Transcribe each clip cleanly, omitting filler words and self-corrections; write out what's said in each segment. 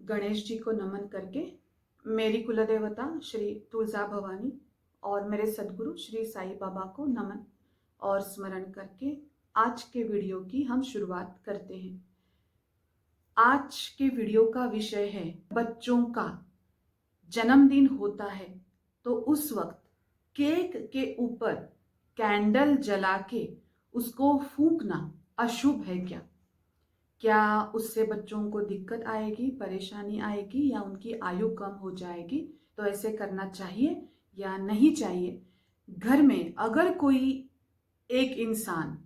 गणेश जी को नमन करके मेरी कुलदेवता श्री तुलजा भवानी और मेरे सदगुरु श्री साईं बाबा को नमन और स्मरण करके आज के वीडियो की हम शुरुआत करते हैं। आज के वीडियो का विषय है बच्चों का जन्मदिन होता है तो उस वक्त केक के ऊपर कैंडल जला के उसको फूंकना अशुभ है क्या? क्या उससे बच्चों को दिक्कत आएगी, परेशानी आएगी या उनकी आयु कम हो जाएगी? तो ऐसे करना चाहिए या नहीं चाहिए? घर में अगर कोई एक इंसान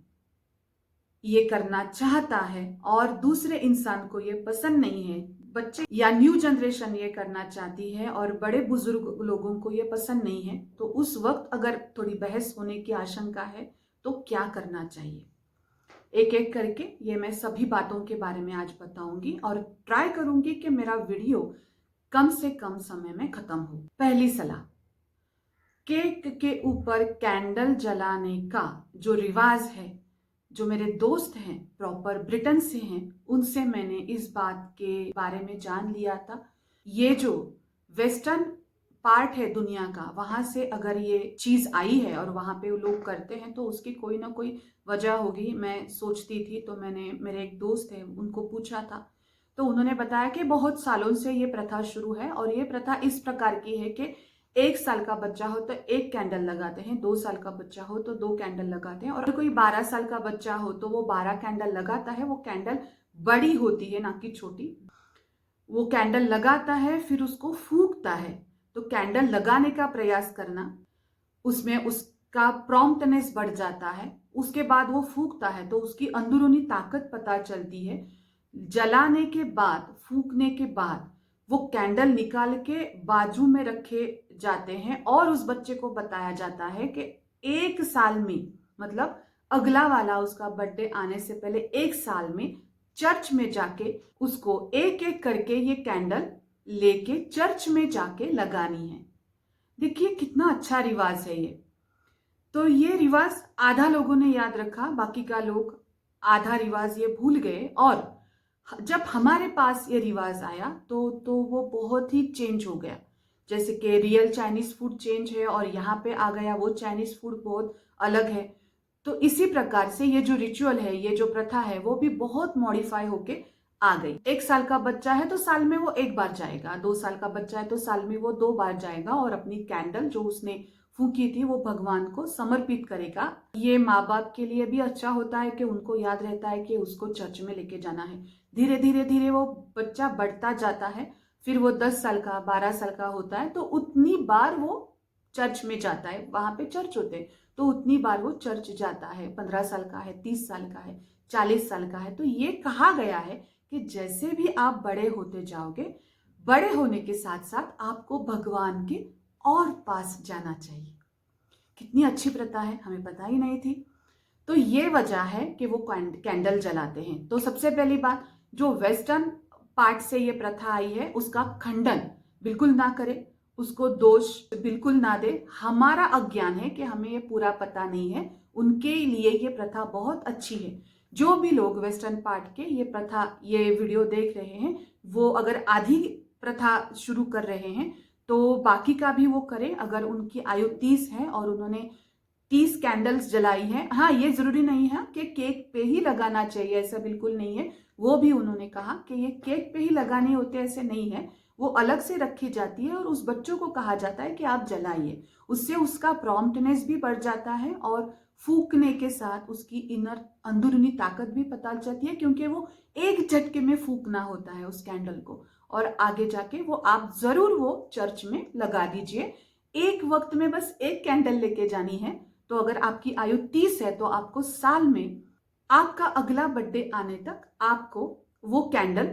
ये करना चाहता है और दूसरे इंसान को ये पसंद नहीं है, बच्चे या न्यू जनरेशन ये करना चाहती है और बड़े बुजुर्ग लोगों को ये पसंद नहीं है, तो उस वक्त अगर थोड़ी बहस होने की आशंका है तो क्या करना चाहिए? एक एक करके ये मैं सभी बातों के बारे में आज बताऊंगी और ट्राई करूंगी कि मेरा वीडियो कम से कम समय में खत्म हो। पहली सलाह, केक के ऊपर कैंडल जलाने का जो रिवाज है, जो मेरे दोस्त हैं प्रॉपर ब्रिटेन से हैं, उनसे मैंने इस बात के बारे में जान लिया था। ये जो वेस्टर्न पार्ट है दुनिया का, वहां से अगर ये चीज आई है और वहां पे लोग करते हैं तो उसकी कोई ना कोई वजह होगी। मैं सोचती थी तो मैंने, मेरे एक दोस्त है, उनको पूछा था तो उन्होंने बताया कि बहुत सालों से ये प्रथा शुरू है और ये प्रथा इस प्रकार की है कि 1 साल का बच्चा हो तो 1 कैंडल लगाते हैं, 2 साल का बच्चा हो तो 2 कैंडल लगाते हैं, और कोई 12 साल का बच्चा हो तो वो 12 कैंडल लगाता है। वो कैंडल बड़ी होती है ना कि छोटी, वो कैंडल लगाता है फिर उसको फूंकता है। तो कैंडल लगाने का प्रयास करना, उसमें उसका प्रॉम्प्टनेस बढ़ जाता है। उसके बाद वो फूंकता है तो उसकी अंदरूनी ताकत पता चलती है। जलाने के बाद, फूंकने के बाद वो कैंडल निकाल के बाजू में रखे जाते हैं और उस बच्चे को बताया जाता है कि 1 साल में, मतलब अगला वाला उसका बर्थडे आने से पहले 1 साल में चर्च में जाके उसको एक एक करके ये कैंडल लेके चर्च में जाके लगानी है। देखिए कितना अच्छा रिवाज है ये। तो ये रिवाज आधा लोगों ने याद रखा, बाकी का लोग आधा रिवाज ये भूल गए। और जब हमारे पास ये रिवाज आया तो वो बहुत ही चेंज हो गया। जैसे कि रियल चाइनीज फूड चेंज है और यहाँ पे आ गया वो चाइनीज फूड बहुत अलग है। तो इसी प्रकार से ये जो रिचुअल है, ये जो प्रथा है, वो भी बहुत मॉडिफाई होके आ गई। 1 साल का बच्चा है तो साल में वो 1 बार जाएगा, 2 साल का बच्चा है तो साल में वो 2 बार जाएगा और अपनी कैंडल जो उसने फूकी थी वो भगवान को समर्पित करेगा। ये माँ बाप के लिए भी अच्छा होता है कि उनको याद रहता है कि उसको चर्च में लेके जाना है। धीरे धीरे धीरे वो बच्चा बढ़ता जाता है, फिर वो 10 साल का, 12 साल का होता है तो उतनी बार वो चर्च में जाता है। वहां पे चर्च होते हैं तो उतनी बार वो चर्च जाता है। 15 साल का है, 30 साल का है, 40 साल का है। तो ये कहा गया है कि जैसे भी आप बड़े होते जाओगे, बड़े होने के साथ साथ आपको भगवान के और पास जाना चाहिए। कितनी अच्छी प्रथा है, हमें पता ही नहीं थी। तो ये वजह है कि वो कैंडल जलाते हैं। तो सबसे पहली बात, जो वेस्टर्न पार्ट से ये प्रथा आई है उसका खंडन बिल्कुल ना करें, उसको दोष बिल्कुल ना दे। हमारा अज्ञान है कि हमें ये पूरा पता नहीं है, उनके लिए ये प्रथा बहुत अच्छी है। जो भी लोग वेस्टर्न पार्ट के ये प्रथा, ये वीडियो देख रहे हैं, वो अगर आधी प्रथा शुरू कर रहे हैं तो बाकी का भी वो करें। अगर उनकी आयु 30 है और उन्होंने 30 कैंडल्स जलाई है, हाँ ये जरूरी नहीं है कि केक पे ही लगाना चाहिए, ऐसा बिल्कुल नहीं है। वो भी उन्होंने कहा कि ये केक पे ही लगाने होते, ऐसे नहीं है। वो अलग से रखी जाती है और उस बच्चों को कहा जाता है कि आप जलाइए। उससे उसका प्रॉम्प्टनेस भी बढ़ जाता है और फूकने के साथ उसकी इनर, अंदरूनी ताकत भी पता चलती है, क्योंकि वो एक झटके में फूकना होता है उस कैंडल को। और आगे जाके वो आप जरूर वो चर्च में लगा दीजिए। एक वक्त में बस 1 कैंडल लेके जानी है। तो अगर आपकी आयु 30 है तो आपको साल में, आपका अगला बर्थडे आने तक आपको वो कैंडल,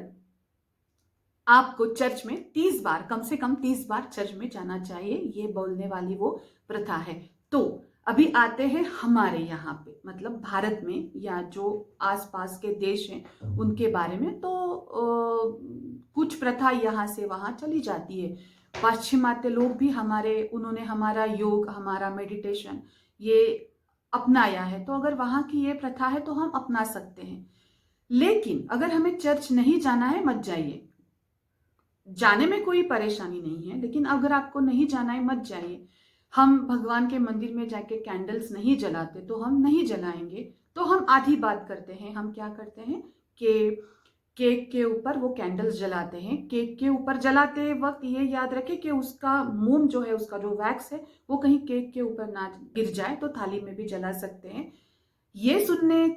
आपको चर्च में 30 बार, कम से कम 30 बार चर्च में जाना चाहिए। ये बोलने वाली वो प्रथा है। तो अभी आते हैं हमारे यहाँ पे, मतलब भारत में या जो आसपास के देश हैं उनके बारे में। तो कुछ प्रथा यहाँ से वहाँ चली जाती है। पाश्चिमात्य लोग भी हमारे, उन्होंने हमारा योग, हमारा मेडिटेशन ये अपनाया है। तो अगर वहां की ये प्रथा है तो हम अपना सकते हैं। लेकिन अगर हमें चर्च नहीं जाना है, मत जाइए। जाने में कोई परेशानी नहीं है, लेकिन अगर आपको नहीं जाना है मत जाइए। हम भगवान के मंदिर में जाके कैंडल्स नहीं जलाते तो हम नहीं जलाएंगे। तो हम आधी बात करते हैं। हम क्या करते हैं कि केक के ऊपर वो कैंडल्स जलाते हैं। केक के ऊपर जलाते वक्त ये याद रखें कि उसका मोम जो है, उसका जो वैक्स है, वो कहीं केक के ऊपर ना गिर जाए, तो थाली में भी जला सकते हैं। ये सुनने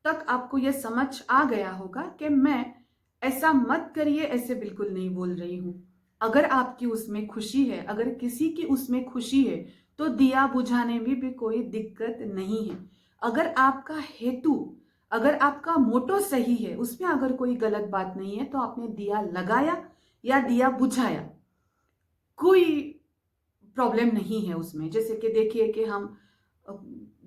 तक आपको ये समझ आ गया होगा कि मैं ऐसा मत करिए ऐसे बिल्कुल नहीं बोल रही हूं। अगर आपकी उसमें खुशी है, अगर किसी की उसमें खुशी है, तो दिया बुझाने में भी कोई दिक्कत नहीं है। अगर आपका हेतु, अगर आपका मोटो सही है, उसमें अगर कोई गलत बात नहीं है, तो आपने दिया लगाया या दिया बुझाया, कोई प्रॉब्लम नहीं है उसमें। जैसे कि देखिए कि हम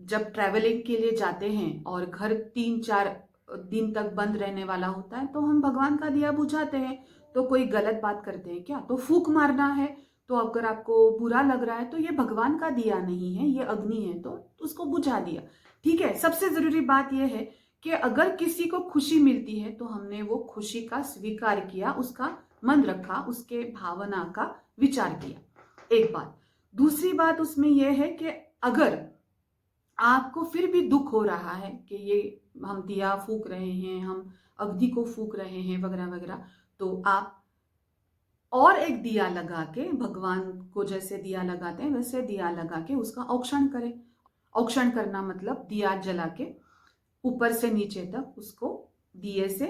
जब ट्रैवलिंग के लिए जाते हैं और घर 3-4 दिन तक बंद रहने वाला होता है, तो हम भगवान का दिया बुझाते हैं। तो कोई गलत बात करते हैं क्या? तो फूंक मारना है। तो अगर आपको बुरा लग रहा है तो ये भगवान का दिया नहीं है, ये अग्नि है, तो उसको बुझा दिया। ठीक है। सबसे जरूरी बात यह है कि अगर किसी को खुशी मिलती है तो हमने वो खुशी का स्वीकार किया, उसका मन रखा, उसके भावना का विचार किया। एक बात। दूसरी बात उसमें यह है कि अगर आपको फिर भी दुख हो रहा है कि ये हम दिया फूक रहे हैं, हम अग्नि को फूक रहे हैं वगैरह वगैरह, तो आप और एक दिया लगा के, भगवान को जैसे दिया लगाते हैं वैसे दिया लगा के उसका औक्षण करें। औक्षण करना मतलब दिया जला के ऊपर से नीचे तक उसको दिए से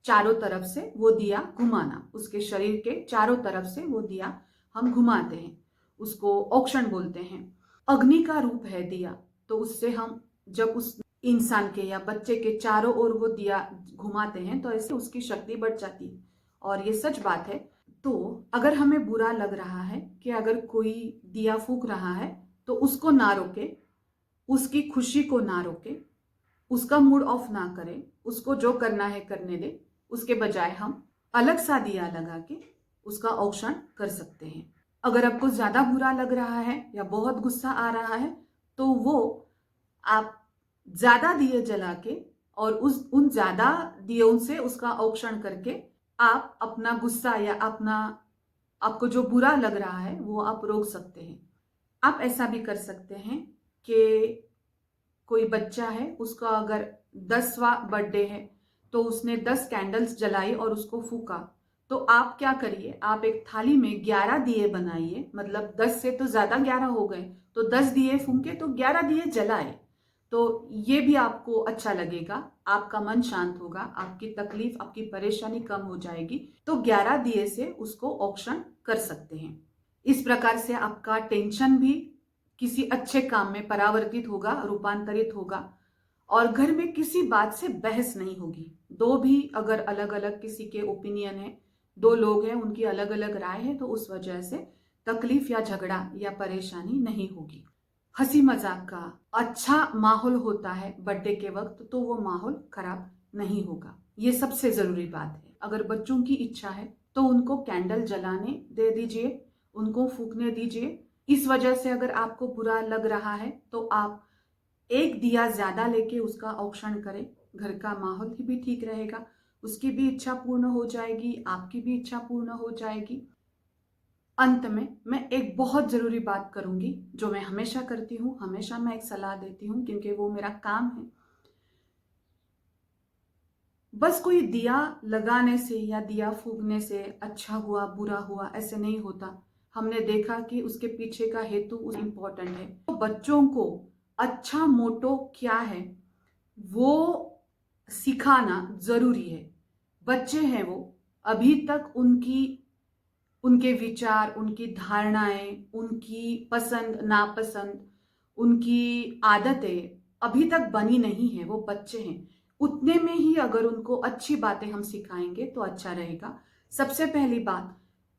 चारों तरफ से वो दिया घुमाना, उसके शरीर के चारों तरफ से वो दिया हम घुमाते हैं, उसको औक्षण बोलते हैं। अग्नि का रूप है दिया, तो उससे हम जब उस इंसान के या बच्चे के चारों ओर वो दिया घुमाते हैं तो ऐसे उसकी शक्ति बढ़ जाती है। और ये सच बात है। तो अगर हमें बुरा लग रहा है कि अगर कोई दिया फूक रहा है, तो उसको ना रोके, उसकी खुशी को ना रोके, उसका मूड ऑफ ना करें, उसको जो करना है करने दे। उसके बजाय हम अलग सा दिया लगा के उसका औक्षण कर सकते हैं। अगर आपको ज्यादा बुरा लग रहा है या बहुत गुस्सा आ रहा है, तो वो आप ज्यादा दिए जला के और उस उन ज्यादा दियों से उसका औक्षण करके आप अपना गुस्सा या अपना, आपको जो बुरा लग रहा है वो आप रोक सकते हैं। आप ऐसा भी कर सकते हैं कि कोई बच्चा है, उसका अगर 10वां बर्थडे है, तो उसने 10 कैंडल्स जलाई और उसको फूका। तो आप क्या करिए, आप एक थाली में 11 दिए बनाइए, मतलब 10 से तो ज्यादा 11 हो गए, तो 10 दिए फूके तो 11 दिए जलाए। तो ये भी आपको अच्छा लगेगा, आपका मन शांत होगा, आपकी तकलीफ, आपकी परेशानी कम हो जाएगी। तो 11 दिए से उसको औक्षण कर सकते हैं। इस प्रकार से आपका टेंशन भी किसी अच्छे काम में परावर्तित होगा, रूपांतरित होगा, और घर में किसी बात से बहस नहीं होगी। दो भी अगर अलग अलग किसी के ओपिनियन है, दो लोग हैं, उनकी अलग अलग राय है, तो उस वजह से तकलीफ या झगड़ा या परेशानी नहीं होगी। हंसी मजाक का अच्छा माहौल होता है बर्थडे के वक्त, तो वो माहौल खराब नहीं होगा। ये सबसे जरूरी बात है। अगर बच्चों की इच्छा है तो उनको कैंडल जलाने दे दीजिए, उनको फूकने दीजिए। इस वजह से अगर आपको बुरा लग रहा है तो आप एक दिया ज्यादा लेके उसका औक्षण करें। घर का माहौल भी ठीक रहेगा, उसकी भी इच्छा पूर्ण हो जाएगी, आपकी भी इच्छा पूर्ण हो जाएगी। अंत में मैं एक बहुत जरूरी बात करूंगी, जो मैं हमेशा करती हूँ, हमेशा मैं एक सलाह देती हूँ, क्योंकि वो मेरा काम है। बस कोई दिया लगाने से या दिया फूकने से अच्छा हुआ बुरा हुआ ऐसे नहीं होता। हमने देखा कि उसके पीछे का हेतु इम्पोर्टेंट है। तो बच्चों को अच्छा मोटो क्या है वो सिखाना जरूरी है। बच्चे हैं वो, अभी तक उनके विचार, उनकी धारणाएं, उनकी पसंद नापसंद, उनकी आदतें अभी तक बनी नहीं है। वो बच्चे हैं। उतने में ही अगर उनको अच्छी बातें हम सिखाएंगे तो अच्छा रहेगा। सबसे पहली बात,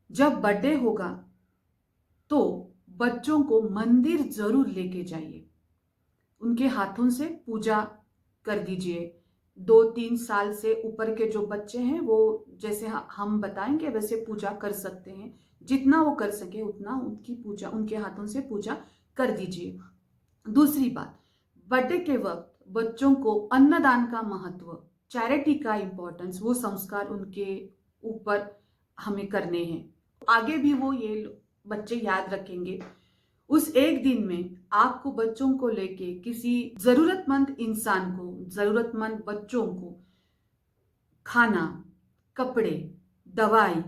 जब बर्थडे होगा तो बच्चों को मंदिर जरूर लेके जाइए, उनके हाथों से पूजा कर दीजिए। 2-3 साल से ऊपर के जो बच्चे हैं वो जैसे हम बताएंगे वैसे पूजा कर सकते हैं। जितना वो कर सके उतना उनकी पूजा, उनके हाथों से पूजा कर दीजिए। दूसरी बात, बर्थडे के वक्त बच्चों को अन्नदान का महत्व, चैरिटी का इंपॉर्टेंस, वो संस्कार उनके ऊपर हमें करने हैं, आगे भी वो ये बच्चे याद रखेंगे। उस एक दिन में आपको बच्चों को लेके किसी जरूरतमंद इंसान को, जरूरतमंद बच्चों को खाना, कपड़े, दवाई,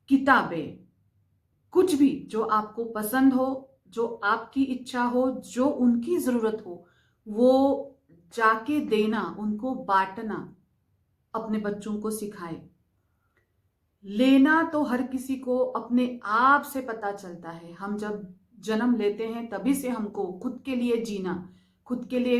किताबें, कुछ भी जो आपको पसंद हो, जो आपकी इच्छा हो, जो उनकी जरूरत हो, वो जाके देना, उनको बांटना अपने बच्चों को सिखाए। लेना तो हर किसी को अपने आप से पता चलता है। हम जब जन्म लेते हैं तभी से हमको खुद के लिए जीना, खुद के लिए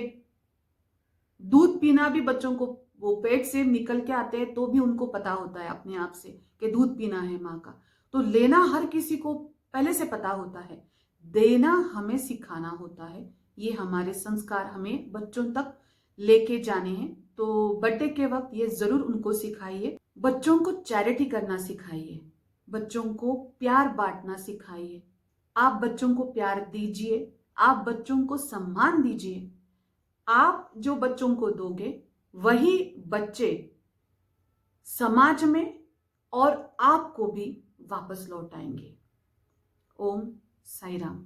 दूध पीना भी बच्चों को, वो पेट से निकल के आते हैं तो भी उनको पता होता है अपने आप से कि दूध पीना है माँ का। तो लेना हर किसी को पहले से पता होता है, देना हमें सिखाना होता है। ये हमारे संस्कार हमें बच्चों तक लेके जाने हैं। तो बर्थडे के वक्त ये जरूर उनको सिखाइए। बच्चों को चैरिटी करना सिखाइए, बच्चों को प्यार बांटना सिखाइए। आप बच्चों को प्यार दीजिए, आप बच्चों को सम्मान दीजिए। आप जो बच्चों को दोगे वही बच्चे समाज में और आपको भी वापस लौट आएंगे। ओम साई राम।